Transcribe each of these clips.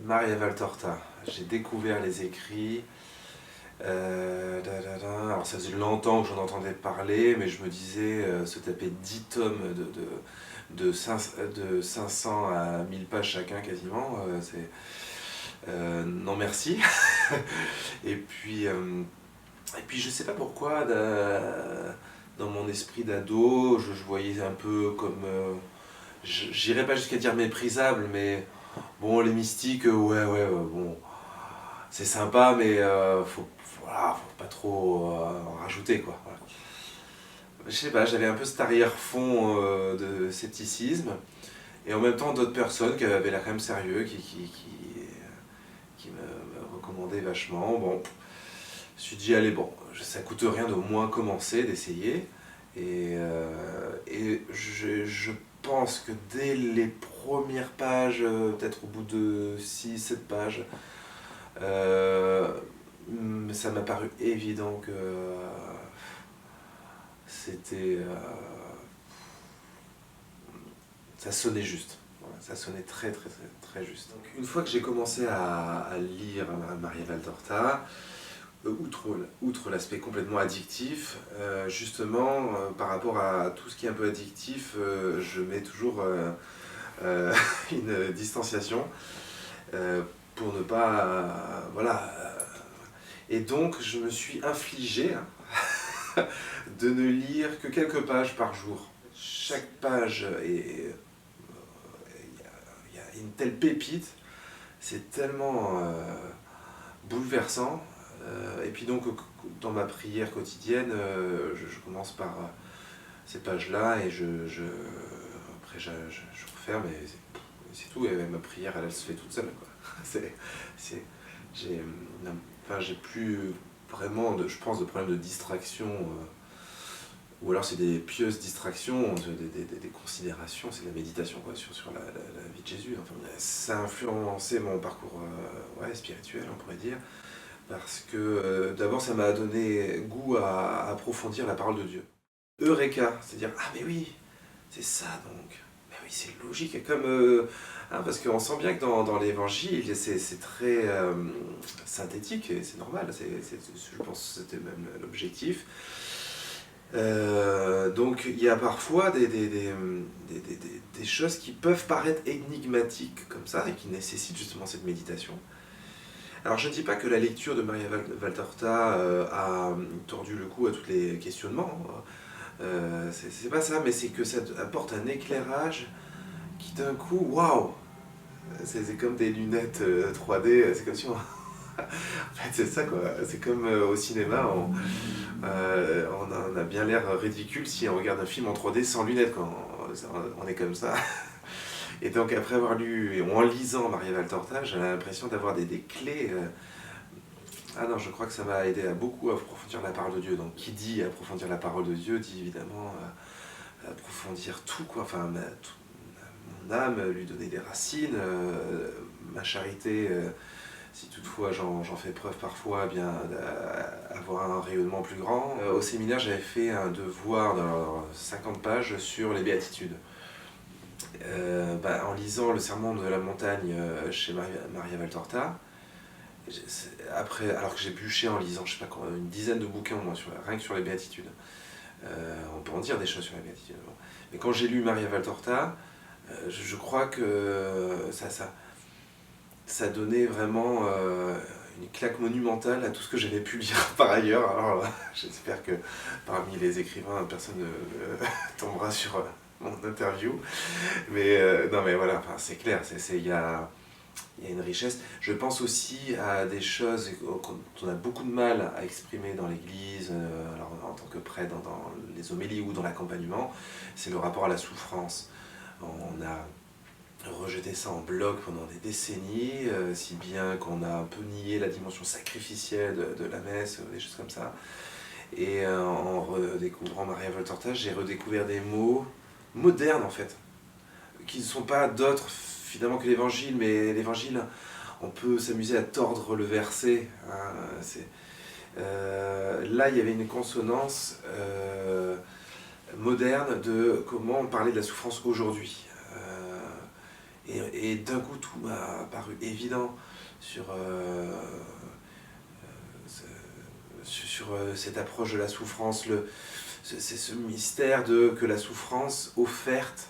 Maria Valtorta, j'ai découvert les écrits. Alors ça faisait longtemps que j'en entendais parler, mais je me disais, se taper 10 tomes de 500 à 1000 pages chacun quasiment, non merci. Et puis, je sais pas pourquoi, dans mon esprit d'ado, je voyais un peu comme, j'irais pas jusqu'à dire méprisable, mais bon, les mystiques, bon, c'est sympa, mais voilà, faut pas trop en rajouter, quoi. Voilà. Je sais pas, j'avais un peu cet arrière-fond de scepticisme, et en même temps d'autres personnes qui avaient l'air quand même sérieux, qui me recommandaient vachement. Bon, je me suis dit, allez, bon, ça coûte rien d'au moins commencer, d'essayer, et je pense que dès les premières pages, peut-être au bout de 6 7 pages, ça m'a paru évident que c'était. Ça sonnait juste. Voilà, ça sonnait très, très, très, très juste. Donc, une fois que j'ai commencé à lire Maria Valtorta, outre l'aspect complètement addictif, justement, par rapport à tout ce qui est un peu addictif, je mets toujours une distanciation pour ne pas. Voilà. Et donc, je me suis infligé de ne lire que quelques pages par jour. Chaque page est. Il y a une telle pépite, c'est tellement bouleversant. Et puis donc, dans ma prière quotidienne, je commence par ces pages-là et après je referme et c'est tout. Et ma prière, elle se fait toute seule, quoi. J'ai, enfin, j'ai plus vraiment, je pense, de problème de distraction. Ou alors c'est des pieuses distractions, des considérations, c'est de la méditation, quoi, sur la vie de Jésus. Enfin, ça a influencé mon parcours spirituel, on pourrait dire, parce que d'abord ça m'a donné goût à approfondir la parole de Dieu. Eureka, c'est-à-dire, ah mais oui, c'est ça donc, mais oui c'est logique, et comme, parce qu'on sent bien que dans l'évangile c'est très synthétique, et c'est normal, je pense que c'était même l'objectif. Donc il y a parfois des choses qui peuvent paraître énigmatiques comme ça et qui nécessitent justement cette méditation. Alors je ne dis pas que la lecture de Maria Valtorta a tordu le cou à tous les questionnements, c'est pas ça, mais c'est que ça apporte un éclairage qui d'un coup, waouh, c'est comme des lunettes 3D, c'est comme si on... En fait c'est ça quoi, c'est comme au cinéma, on a bien l'air ridicule si on regarde un film en 3D sans lunettes, quoi. On est comme ça. Et donc après avoir lu, ou en lisant Maria Valtorta, j'ai l'impression d'avoir des clés. Ah non, je crois que ça m'a aidé à beaucoup approfondir la parole de Dieu. Donc qui dit approfondir la parole de Dieu dit évidemment approfondir tout, quoi. Enfin, mon âme, lui donner des racines, ma charité, si toutefois j'en fais preuve parfois, eh bien avoir un rayonnement plus grand. Au séminaire, j'avais fait un devoir de 50 pages sur les béatitudes. En lisant le Sermon de la montagne chez Maria Valtorta, après, alors que j'ai bûché en lisant, je sais pas, une dizaine de bouquins moi, rien que sur les béatitudes. On peut en dire des choses sur les béatitudes. Bon. Mais quand j'ai lu Maria Valtorta, je crois que ça donnait vraiment une claque monumentale à tout ce que j'avais pu lire par ailleurs. Alors j'espère que parmi les écrivains, personne ne tombera sur mon interview. Mais non mais voilà, enfin, c'est clair, il y a une richesse. Je pense aussi à des choses qu'on a beaucoup de mal à exprimer dans l'église, alors en tant que prêtre, dans les homélies ou dans l'accompagnement, c'est le rapport à la souffrance. On a rejeté ça en bloc pendant des décennies, si bien qu'on a un peu nié la dimension sacrificielle de la messe, des choses comme ça. Et en redécouvrant Maria Valtorta, j'ai redécouvert des mots modernes en fait, qui ne sont pas d'autres finalement que l'évangile, mais l'évangile, on peut s'amuser à tordre le verset. Hein, là, il y avait une consonance moderne de comment on parlait de la souffrance aujourd'hui. Et Et d'un coup, tout m'a paru évident sur, cette approche de la souffrance, c'est ce mystère que la souffrance offerte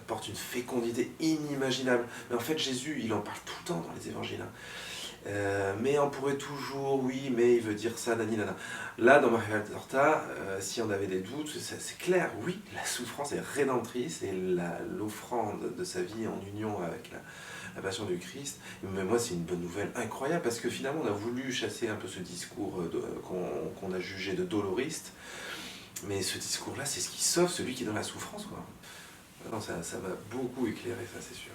porte une fécondité inimaginable. Mais en fait, Jésus, il en parle tout le temps dans les évangiles. Hein. Mais on pourrait toujours, oui, mais il veut dire ça, nani, nana. Là, dans Maria Valtorta, si on avait des doutes, c'est clair, oui, la souffrance est rédemptrice et l'offrande de sa vie en union avec la passion du Christ. Mais moi, c'est une bonne nouvelle incroyable parce que finalement, on a voulu chasser un peu ce discours qu'on a jugé de doloriste. Mais ce discours-là, c'est ce qui sauve celui qui est dans la souffrance, quoi. Non, ça m'a beaucoup éclairé, ça, c'est sûr.